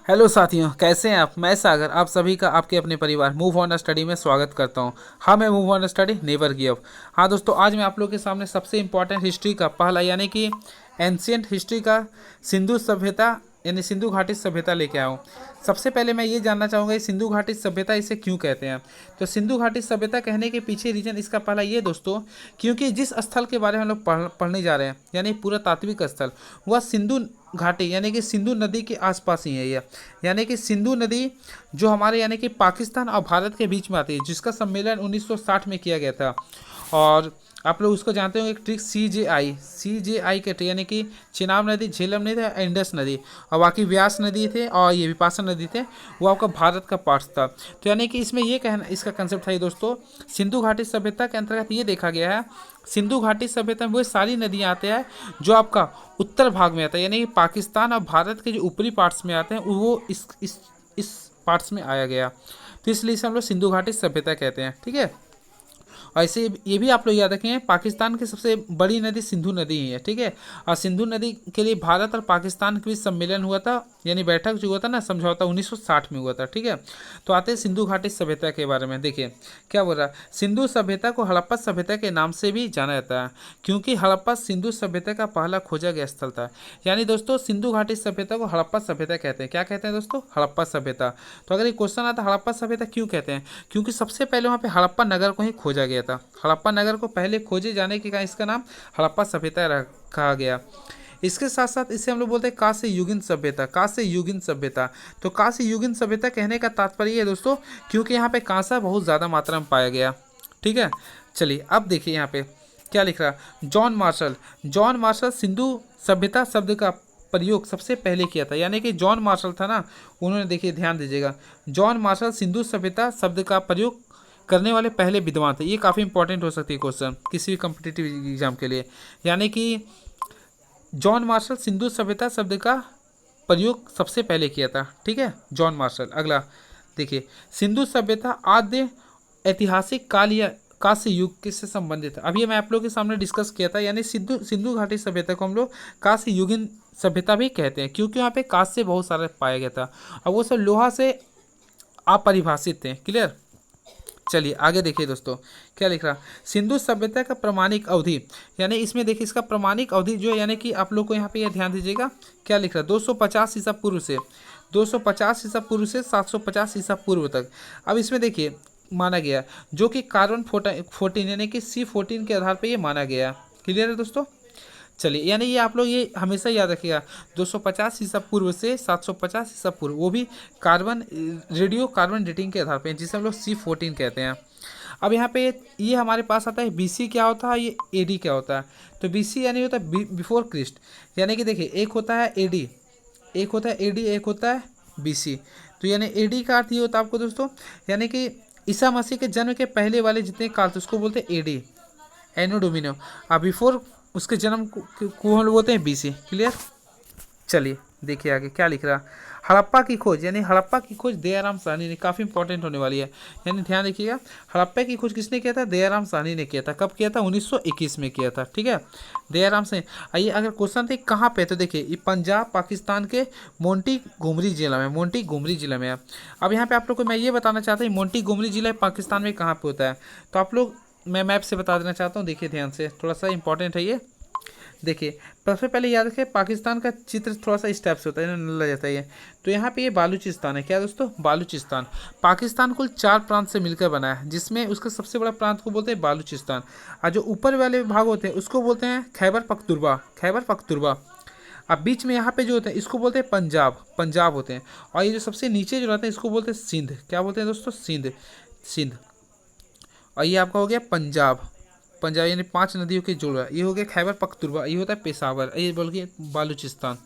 Hello साथियों, कैसे हैं आप। मैं सागर आप सभी का आपके अपने परिवार मूव ऑन स्टडी में स्वागत करता हूं। हाँ, मैं move on study never give up. हाँ दोस्तों, आज मैं आप लोग के सामने सबसे इंपॉर्टेंट हिस्ट्री का पहला यानी कि एंशियंट हिस्ट्री का सिंधु सभ्यता यानी सिंधु घाटी सभ्यता लेके आया हूँ। सबसे पहले मैं ये जानना चाहूँगा ये सिंधु घाटी सभ्यता इसे क्यों कहते हैं। तो सिंधु घाटी सभ्यता कहने के पीछे रीजन इसका पहला ये दोस्तों, क्योंकि जिस स्थल के बारे में हम लोग पढ़ने जा रहे हैं यानी पूरा तात्विक स्थल, वह सिंधु घाटी यानी कि सिंधु नदी के आसपास ही है। यह यानी कि सिंधु नदी जो हमारे यानी कि पाकिस्तान और भारत के बीच में आती है, जिसका सम्मेलन 1960 में किया गया था। और आप लोग उसको जानते होंगे, एक ट्रिक सी जे आई के यानी कि चिनाब नदी, झेलम नदी, इंडस नदी और बाकी व्यास नदी थे और ये विपासन नदी थे, वो आपका भारत का पार्ट था। तो यानी कि इसमें ये कहना इसका कंसेप्ट था ये दोस्तों, सिंधु घाटी सभ्यता के अंतर्गत ये देखा गया है सिंधु घाटी सभ्यता में वो सारी नदियाँ आते हैं जो आपका उत्तर भाग में आता है, यानी कि पाकिस्तान और भारत के जो ऊपरी पार्ट्स में आते हैं वो इस पार्ट्स में आया गया। तो इसलिए इसे हम लोग सिंधु घाटी सभ्यता कहते हैं। ठीक है, और ऐसे ये भी आप लोग याद रखें, पाकिस्तान की सबसे बड़ी नदी सिंधु नदी ही है। ठीक है, और सिंधु नदी के लिए भारत और पाकिस्तान के बीच सम्मेलन हुआ था, यानी बैठक जो हुआ था ना, समझौता 1960 में हुआ था। ठीक है, तो आते हैं सिंधु घाटी सभ्यता के बारे में। देखिए क्या बोल रहा है, सिंधु सभ्यता को हड़प्पा सभ्यता के नाम से भी जाना जाता है, क्योंकि हड़प्पा सिंधु सभ्यता का पहला खोजा गया स्थल था। यानी दोस्तों सिंधु घाटी सभ्यता को हड़प्पा सभ्यता कहते हैं। क्या कहते हैं दोस्तों? हड़प्पा सभ्यता। तो अगर ये क्वेश्चन आता है हड़प्पा सभ्यता क्यों कहते हैं, क्योंकि सबसे पहले वहाँ पे हड़प्पा नगर को ही खोजा गया था। हड़प्पा नगर को पहले खोजे जाने के कारण इसका नाम हड़प्पा सभ्यता रखा गया। इसके साथ साथ इसे हम लोग बोलते हैं कांस्य युगीन सभ्यता। कांस्य युगीन सभ्यता, तो कांस्य युगीन सभ्यता कहने का तात्पर्य है दोस्तों, क्योंकि यहाँ पे कांसा बहुत ज़्यादा मात्रा में पाया गया। ठीक है, चलिए अब देखिए यहाँ पे क्या लिख रहा है। जॉन मार्शल सिंधु सभ्यता शब्द का प्रयोग सबसे पहले किया था। यानी कि जॉन मार्शल था ना, उन्होंने, देखिए ध्यान दीजिएगा, जॉन मार्शल सिंधु सभ्यता शब्द का प्रयोग करने वाले पहले विद्वान थे। ये काफ़ी इंपॉर्टेंट हो सकती है क्वेश्चन किसी भी कम्पिटिटिव एग्जाम के लिए। यानी कि जॉन मार्शल सिंधु सभ्यता शब्द का प्रयोग सबसे पहले किया था। ठीक है, जॉन मार्शल। अगला देखिए, सिंधु सभ्यता आद्य ऐतिहासिक काल या कांस्य युग किससे संबंधित है। अभी मैं आप लोगों के सामने डिस्कस किया था, यानी सिंधु घाटी सभ्यता को हम लोग कांस्य युगीन सभ्यता भी कहते हैं, क्योंकि वहाँ पे कांस्य बहुत सारा पाया गया था और वो सब लोहा से अपरिभाषित थे। क्लियर, चलिए आगे देखिए दोस्तों क्या लिख रहा। सिंधु सभ्यता का प्रमाणिक अवधि, यानी इसमें देखिए इसका प्रमाणिक अवधि जो है, यानी कि आप लोग को यहाँ पे ये ध्यान दीजिएगा क्या लिख रहा है, 250 ईसा पूर्व से 750 ईसा पूर्व तक। अब इसमें देखिए माना गया जो कि कार्बन 14 यानी कि C14 के आधार पर ये माना गया। क्लियर है दोस्तों? चलिए, यानी ये आप लोग ये हमेशा याद रखिएगा, 250 ईसा पूर्व से 750 ईसा पूर्व, वो भी रेडियो कार्बन डेटिंग के आधार पर, जिसे हम लोग C14 कहते हैं। अब यहाँ पे ये हमारे पास आता है BC क्या होता है, ये AD क्या होता है। तो BC यानी होता है बिफोर क्रिस्ट, यानी कि देखिए एक होता है AD, एक होता है AD, एक होता है BC। तो यानी AD का अर्थ ये होता है आपको दोस्तों, यानी कि ईसा मसीह के जन्म के पहले वाले जितने काल थे उसको बोलते हैं AD, एनो डोमिनो। अब बिफोर उसके जन्म को हम लोग बोलते हैं BC। क्लियर, चलिए देखिए आगे क्या लिख रहा। हड़प्पा की खोज, यानी हड़प्पा की खोज दयाराम साहनी ने, काफ़ी इंपॉर्टेंट होने वाली है, यानी ध्यान रखिएगा। हड़प्पा की खोज किसने किया था? दयाराम साहनी ने किया था। कब किया था? 1921 में किया था। ठीक है, दयाराम साहनी। आइए अगर क्वेश्चन थे कहाँ पे, तो देखिए ये पंजाब पाकिस्तान के मोंटी गोमरी जिला में है। अब यहाँ पे आप लोग को मैं ये बताना चाहता हूँ मोंटी गोमरी जिला पाकिस्तान में कहाँ पे होता है। तो आप लोग, मैं मैप से बता देना चाहता हूँ, देखिए ध्यान से, थोड़ा सा इंपॉर्टेंट है ये। देखिए सबसे पहले याद रखें, पाकिस्तान का चित्र थोड़ा सा इस टाइप से होता है, नल्ला जैसा है। तो यहाँ पे ये बालूचिस्तान है। क्या दोस्तों? बालूचिस्तान। पाकिस्तान कुल 4 प्रांत से मिलकर बना है, जिसमें उसका सबसे बड़ा प्रांत को बोलते हैं बालूचिस्तान, और जो ऊपर वाले भाग होते हैं उसको बोलते हैं खैबर पख्तूनख्वा। अब बीच में यहाँ पे जो होते हैं इसको बोलते हैं पंजाब होते हैं, और ये जो सबसे नीचे जो रहते हैं इसको बोलते हैं सिंध। क्या बोलते हैं दोस्तों? सिंध। और ये आपका हो गया पंजाब यानी 5 नदियों के जोड़, ये हो गया खैबर पख्तूनख्वा, ये होता है पेशावर, ये बोल के बालूचिस्तान।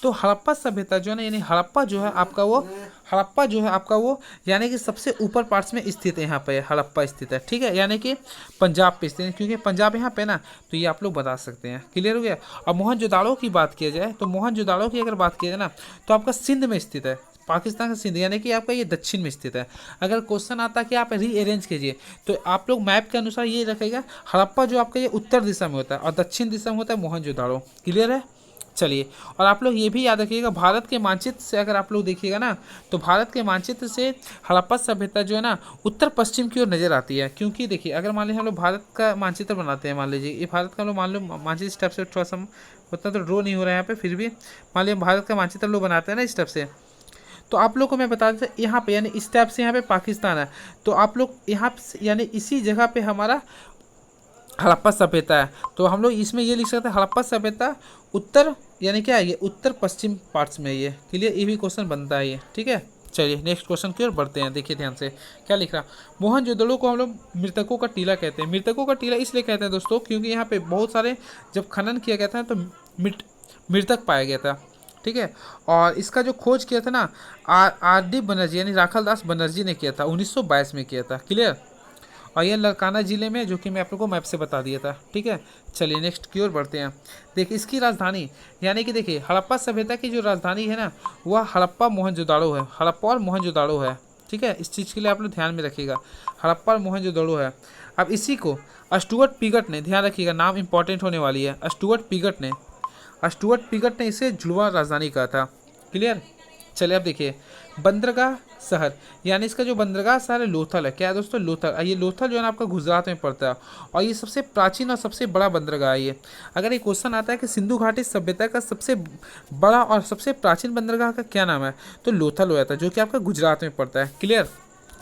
तो हड़प्पा सभ्यता जो है ना, यानी हड़प्पा जो है आपका वो यानी कि सबसे ऊपर पार्ट्स में स्थित है। यहाँ पे हड़प्पा स्थित है। ठीक है, यानी कि पंजाब पे स्थित है, क्योंकि पंजाब यहाँ पे ना, तो ये आप लोग बता सकते हैं। क्लियर हो गया। अब मोहनजोदाड़ो की बात किया जाए, तो मोहनजोदाड़ो की अगर बात किया जाए ना, तो आपका सिंध में स्थित है, पाकिस्तान का सिंध, यानी कि आपका ये दक्षिण में स्थित है। अगर क्वेश्चन आता है कि आप रीअरेंज कीजिए, तो आप लोग मैप के अनुसार ये रखेगा, हड़प्पा जो आपका ये उत्तर दिशा में होता है और दक्षिण दिशा में होता है मोहनजोदाड़ो। क्लियर है? चलिए, और आप लोग ये भी याद रखिएगा, भारत के मानचित्र से अगर आप लोग देखिएगा ना, तो भारत के मानचित्र से हड़प्पा सभ्यता जो है ना उत्तर पश्चिम की ओर नजर आती है। क्योंकि देखिए, अगर मान लीजिए हम लोग भारत का मानचित्र बनाते हैं, मान लीजिए ये भारत का हम लोग मान लो मानचित्र इस टाइप से, थोड़ा सा उतना तो ड्रो नहीं हो रहा है यहाँ पे, फिर भी मान लीजिए भारत का मानचित्र लोग बनाते हैं ना इस टाइप से, तो आप लोग को मैं बता देता, यहाँ पे यानी इस टाइप से यहाँ पे पाकिस्तान है, तो आप लोग यहाँ यानी इसी जगह पे हमारा हड़प्पा सभ्यता है। तो हम लोग इसमें ये लिख सकते हैं हड़प्पा सभ्यता उत्तर, यानी क्या है ये उत्तर पश्चिम पार्ट्स में, ये क्लियर, ये भी क्वेश्चन बनता है ये, ठीक है। चलिए नेक्स्ट क्वेश्चन की ओर बढ़ते हैं, देखिए ध्यान से क्या लिख रहा। मोहनजोदड़ो को हम लोग मृतकों का टीला कहते हैं। मृतकों का टीला इसलिए कहते हैं दोस्तों, क्योंकि यहाँ पे बहुत सारे जब खनन किया गया था तो मृतक पाया गया था, ठीक है। और इसका जो खोज किया था ना आर डी बनर्जी यानी राखाल दास बनर्जी ने किया था, 1922 में किया था, क्लियर। और ये लड़काना जिले में, जो कि मैं आप लोग को मैप से बता दिया था, ठीक है। चलिए नेक्स्ट की ओर बढ़ते हैं। देखिए इसकी राजधानी, यानी कि देखिए हड़प्पा सभ्यता की जो राजधानी है ना, वह हड़प्पा मोहनजोदाड़ो है, हड़प्पा और मोहनजोदाड़ो है, ठीक है। इस चीज़ के लिए आप लोग ध्यान में रखिएगा, हड़प्पा और मोहनजोदाड़ो है। अब इसी को स्टुअर्ट पिगट ने, ध्यान रखिएगा नाम इंपॉर्टेंट होने वाली है, स्टुअर्ट पिगट ने इसे जुड़वा राजधानी कहा था, क्लियर। चलिए अब देखिए बंदरगाह शहर, यानी इसका जो बंदरगाह शहर है लोथल है, क्या है दोस्तों, लोथल। ये लोथल जो है ना आपका गुजरात में पड़ता है, और ये सबसे प्राचीन और सबसे बड़ा बंदरगाह है ये। अगर ये क्वेश्चन आता है कि सिंधु घाटी सभ्यता का सबसे बड़ा और सबसे प्राचीन बंदरगाह का क्या नाम है, तो लोथल होया था, जो कि आपका गुजरात में पड़ता है, क्लियर।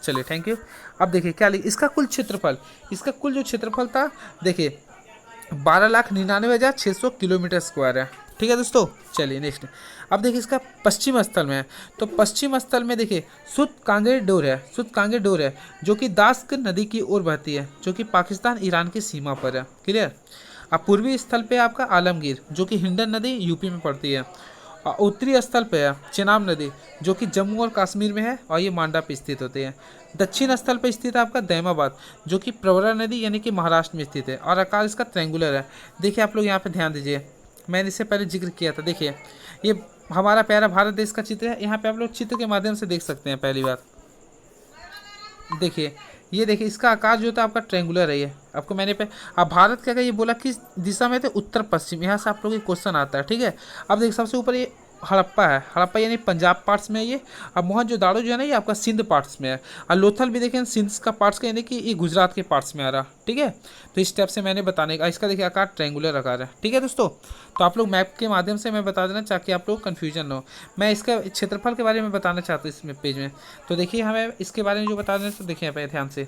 चलिए थैंक यू। अब देखिए क्या इसका कुल क्षेत्रफल, इसका कुल जो क्षेत्रफल था देखिए 12,99,600 किलोमीटर स्क्वायर है, ठीक है दोस्तों। चलिए नेक्स्ट, अब देखिए इसका पश्चिम स्थल में है, तो पश्चिम स्थल में देखिए सुत कांगेर डोर है, जो कि दास्क नदी की ओर बहती है, जो कि पाकिस्तान ईरान की सीमा पर है, क्लियर। अब पूर्वी स्थल पे आपका आलमगीर, जो कि हिंडन नदी यूपी में पड़ती है। और उत्तरी स्थल पे है चेनाब नदी, जो कि जम्मू और कश्मीर में है, और ये मांडा पे स्थित होते हैं। दक्षिण स्थल पे स्थित है आपका दैमाबाद, जो कि प्रवरा नदी यानी कि महाराष्ट्र में स्थित है, और आकार इसका ट्रैंगुलर है। देखिए आप लोग यहाँ पे ध्यान दीजिए, मैंने इससे पहले जिक्र किया था, देखिए ये हमारा प्यारा भारत देश का चित्र है, यहाँ पे आप लोग चित्र के माध्यम से देख सकते हैं। पहली बात देखिए, ये देखिए इसका आकार जो था आपका ट्रैंगुलर है, ये आपको मैंने पे। अब भारत क्या ये बोला किस दिशा में थे, उत्तर पश्चिम, यहाँ से आप लोग ये क्वेश्चन आता है, ठीक है। अब देखिए सबसे ऊपर ये हड़प्पा है, हड़प्पा यानी पंजाब पार्ट्स में है ये। अब मोहनजोदाड़ो जो है ना ये आपका सिंध पार्ट्स में है, और लोथल भी देखें सिंध का पार्ट्स का, यानी कि ये गुजरात के पार्ट्स में आ रहा, ठीक है। तो इस स्टेप से मैंने बताने का, इसका देखिए आकार ट्रैंगुलर आकार है, ठीक है दोस्तों। तो आप लोग मैप के माध्यम से मैं बता देना ताकि आप लोग कन्फ्यूजन हो। मैं इसका क्षेत्रफल के बारे में बताना चाहता हूँ इसमें पेज में, तो देखिए हमें इसके बारे में जो बता देना, तो देखिए यहाँ पे ध्यान से,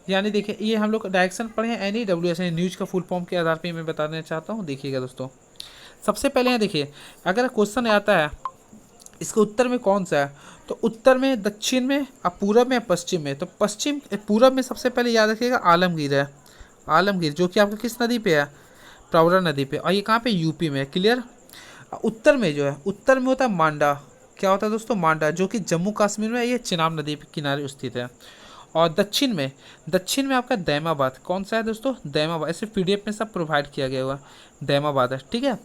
यानी देखिए ये हम लोग डायरेक्शन पढ़े हैं NEWS न्यूज़ का फुल फॉर्म के आधार पर मैं बता देना चाहता हूँ। देखिएगा दोस्तों, सबसे पहले यहाँ देखिए अगर क्वेश्चन आता है इसके उत्तर में कौन सा है, तो उत्तर में, दक्षिण में, और पूरब में, पश्चिम में। तो पश्चिम पूरब में सबसे पहले याद रखिएगा आलमगीर है, आलमगीर जो कि आपका किस नदी पे है, प्रवरा नदी पे, और ये कहाँ पे, यूपी में, क्लियर। उत्तर में जो है, उत्तर में होता है मांडा, क्या होता है दोस्तों, मांडा, जो कि जम्मू कश्मीर में, ये चिनाब नदी के किनारे स्थित है। और दक्षिण में आपका दैमाबाद, कौन सा है दोस्तों, दैमाबाद, ऐसे PDF में सब प्रोवाइड किया गया हुआ दैमाबाद है, ठीक है।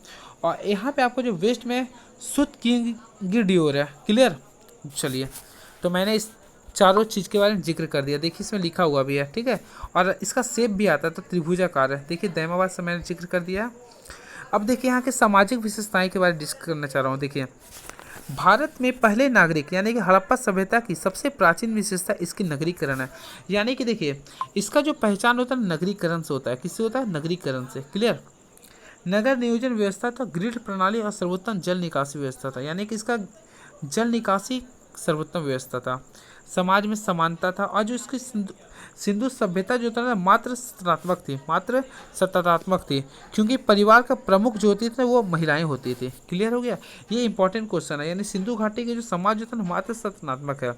और यहाँ पे आपको जो वेस्ट में सुत किंगगिडियोर है, क्लियर। चलिए, तो मैंने इस चारों चीज़ के बारे में जिक्र कर दिया, देखिए इसमें लिखा हुआ भी है, ठीक है। और इसका शेप भी आता है, तो त्रिभुजाकार है, देखिए दैमाबाद से मैंने जिक्र कर दिया। अब देखिए यहाँ के सामाजिक विशेषताएं के बारे में डिस्कस करना चाह रहा हूँ। देखिए भारत में पहले नागरिक यानी कि हड़प्पा सभ्यता की सबसे प्राचीन विशेषता इसकी नगरीकरण है, यानी कि देखिए इसका जो पहचान होता है नगरीकरण से होता है, किससे होता है, नगरीकरण से, क्लियर। नगर नियोजन व्यवस्था था, ग्रिड प्रणाली और सर्वोत्तम जल निकासी व्यवस्था था, यानी कि इसका जल निकासी सर्वोत्तम व्यवस्था था। समाज में समानता था, और जो इसकी सिंधु सभ्यता जो था ना मात्र सत्तात्मक थी, क्योंकि परिवार का प्रमुख जो होती थी वो महिलाएं होती थी, क्लियर हो गया। ये इंपॉर्टेंट क्वेश्चन है, यानी सिंधु घाटी के जो समाज जो था ना मात्र सत्तात्मक है।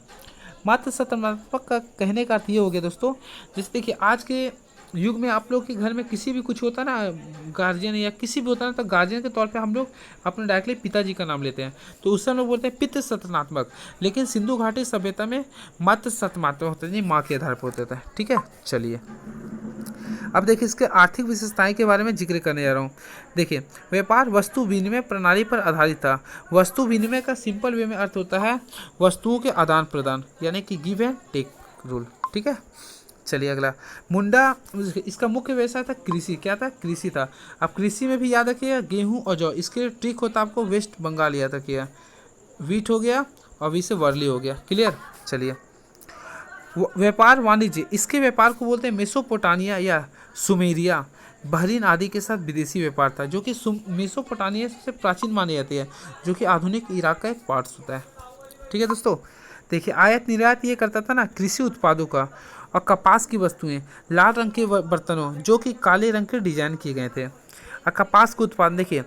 मात्र सत्तात्मक का कहने का अर्थ ये हो गया दोस्तों, जैसे देखिए आज के युग में आप लोग के घर में किसी भी कुछ होता है ना, गार्जियन या किसी भी होता है ना, तो गार्जियन के तौर पे हम लोग अपने डायरेक्टली पिताजी का नाम लेते हैं, तो उससे हम लोग बोलते हैं पितृ सत्तात्मक। लेकिन सिंधु घाटी सभ्यता में मात्र सत्तात्मक होता है, माँ के आधार पर होता है, ठीक है। चलिए अब देखिए इसके आर्थिक विशेषताएं के बारे में जिक्र करने जा रहा हूँ। देखिए व्यापार वस्तु विनिमय प्रणाली पर आधारित था। वस्तु विनिमय का सिंपल वे में अर्थ होता है वस्तुओं के आदान प्रदान, यानी कि गिव एंड टेक रूल, ठीक है। चलिए अगला, मुंडा, इसका मुख्य व्यवसाय था कृषि। क्या था? कृषि था। अब कृषि में भी याद रखिएगा गेहूं और जौ, इसके ट्रिक होता आपको वेस्ट बंगाल याद रखिएगा। वीट हो गया और वी से वर्ली हो गया। क्लियर। चलिए, व्यापार वाणिज्य, इसके व्यापार को बोलते हैं मेसोपोटामिया या सुमेरिया। बहरीन आदि के साथ विदेशी व्यापार था, जो कि मेसोपोटामिया सबसे प्राचीन मानी जाती है, जो कि आधुनिक इराक का एक पार्ट होता है। ठीक है दोस्तों, देखिए आयात निर्यात ये करता था ना कृषि उत्पादों का और कपास की वस्तुएं, लाल रंग के बर्तनों जो कि काले रंग के डिजाइन किए गए थे। और कपास का उत्पादन देखिए,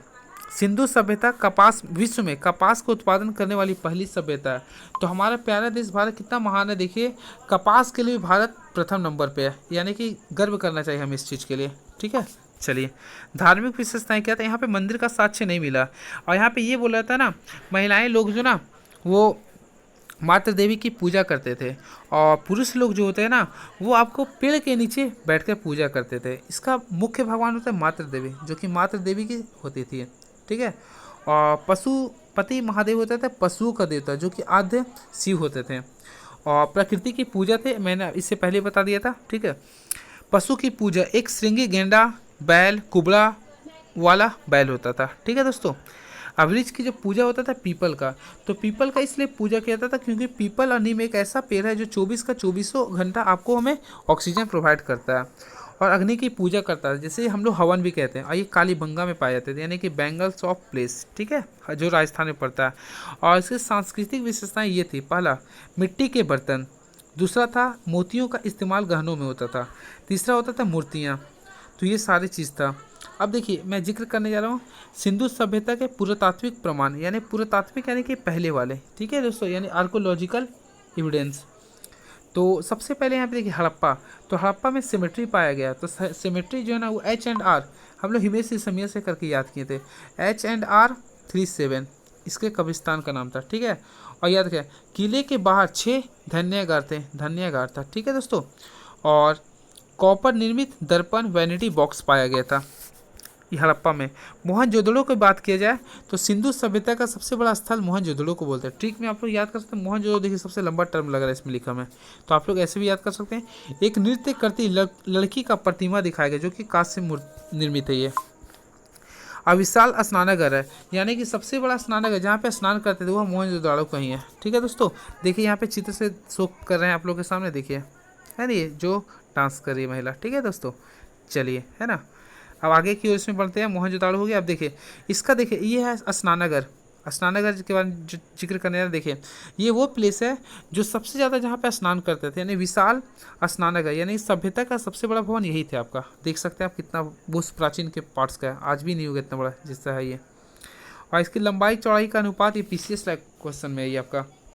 सिंधु सभ्यता कपास, विश्व में कपास का उत्पादन करने वाली पहली सभ्यता है। तो हमारा प्यारा देश भारत कितना महान है, देखिए कपास के लिए भारत प्रथम नंबर पे है, यानी कि गर्व करना चाहिए हमें इस चीज़ के लिए। ठीक है। चलिए, धार्मिक विशेषताएं क्या था, यहाँ पे मंदिर का साक्ष्य नहीं मिला। और यहाँ पे ये बोला था ना, महिलाएं लोग जो ना वो मातृ देवी की पूजा करते थे, और पुरुष लोग जो होते हैं ना वो आपको पेड़ के नीचे बैठकर पूजा करते थे। इसका मुख्य भगवान होता है मातृ देवी, जो कि मातृ देवी की होती थी। ठीक है। और पशुपति महादेव होते थे पशुओं का देवता, जो कि आद्य शिव होते थे। और प्रकृति की पूजा थे, मैंने इससे पहले बता दिया था। ठीक है। पशु की पूजा, एक श्रृंगी गेंडा बैल, कुबड़ा वाला बैल होता था। ठीक है दोस्तों। वृक्ष की जो पूजा होता था पीपल का, तो पीपल का इसलिए पूजा किया जाता था क्योंकि पीपल और नीम एक ऐसा पेड़ है जो 24 का 24 घंटा आपको हमें ऑक्सीजन प्रोवाइड करता है और अग्नि की पूजा करता है, जैसे हम लोग हवन भी कहते हैं। और ये कालीबंगा में पाए जाते थे, यानी कि बैंगल्स ऑफ प्लेस। ठीक है, जो राजस्थान में पड़ता है। और इसकी सांस्कृतिक विशेषताएं ये थी, पहला मिट्टी के बर्तन, दूसरा था मोतियों का इस्तेमाल गहनों में होता था, तीसरा होता था मूर्तियाँ। तो ये सारी चीज़ था। अब देखिए मैं जिक्र करने जा रहा हूँ सिंधु सभ्यता के पुरातात्विक प्रमाण, यानी पुरातात्विक यानी कि पहले वाले। ठीक है दोस्तों, यानी आर्कोलॉजिकल एविडेंस। तो सबसे पहले यहाँ पे देखिए हड़प्पा, तो हड़प्पा में सिमेट्री पाया गया। तो सिमेट्री जो है ना वो H&R, हम लोग हिमेश रेशमिया से करके याद किए थे, H&R 37 इसके कब्रिस्तान का नाम था। ठीक है। और याद रखें किले के बाहर 6 धन्यागार थे, धन्यागार था। ठीक है दोस्तों। और कॉपर निर्मित दर्पण वैनिटी बॉक्स पाया गया था ये हड़प्पा में। मोहनजोदड़ो की बात किया जाए तो सिंधु सभ्यता का सबसे बड़ा स्थल मोहनजोदड़ो को बोलते हैं। ट्रिक में आप लोग याद कर सकते हैं, मोहनजोदड़ो देखिए सबसे लंबा टर्म लग रहा है इसमें लिखा में, तो आप लोग ऐसे भी याद कर सकते हैं। एक नृत्य करती लड़की का प्रतिमा दिखाया गया, जो कि कांस्य से निर्मित है ये। अविशाल स्नानागार है, यानी कि सबसे बड़ा स्नानागार जहाँ पे स्नान करते थे वो मोहनजोदड़ो कहीं है। ठीक है दोस्तों, देखिए यहाँ पे चित्र से शो कर रहे हैं आप लोग के सामने, देखिए है ना ये जो डांस कर रही है महिला। ठीक है दोस्तों। चलिए, है ना, अब आगे की ओर इसमें बढ़ते हैं। मोहनजोदड़ो हो गया। अब देखिए इसका, देखिए ये है स्नानागार। स्नानागार के बारे में जो जिक्र करने हैं, देखिए ये वो प्लेस है जो सबसे ज़्यादा जहाँ पे स्नान करते थे, यानी विशाल स्नानागार, यानी सभ्यता का सबसे बड़ा भवन यही थे आपका। देख सकते हैं आप कितना वो प्राचीन के पार्ट्स का है, आज भी नहीं होगा इतना बड़ा जिससे है ये। और इसकी लंबाई चौड़ाई का अनुपात ये PCS क्वेश्चन में है ये आपका।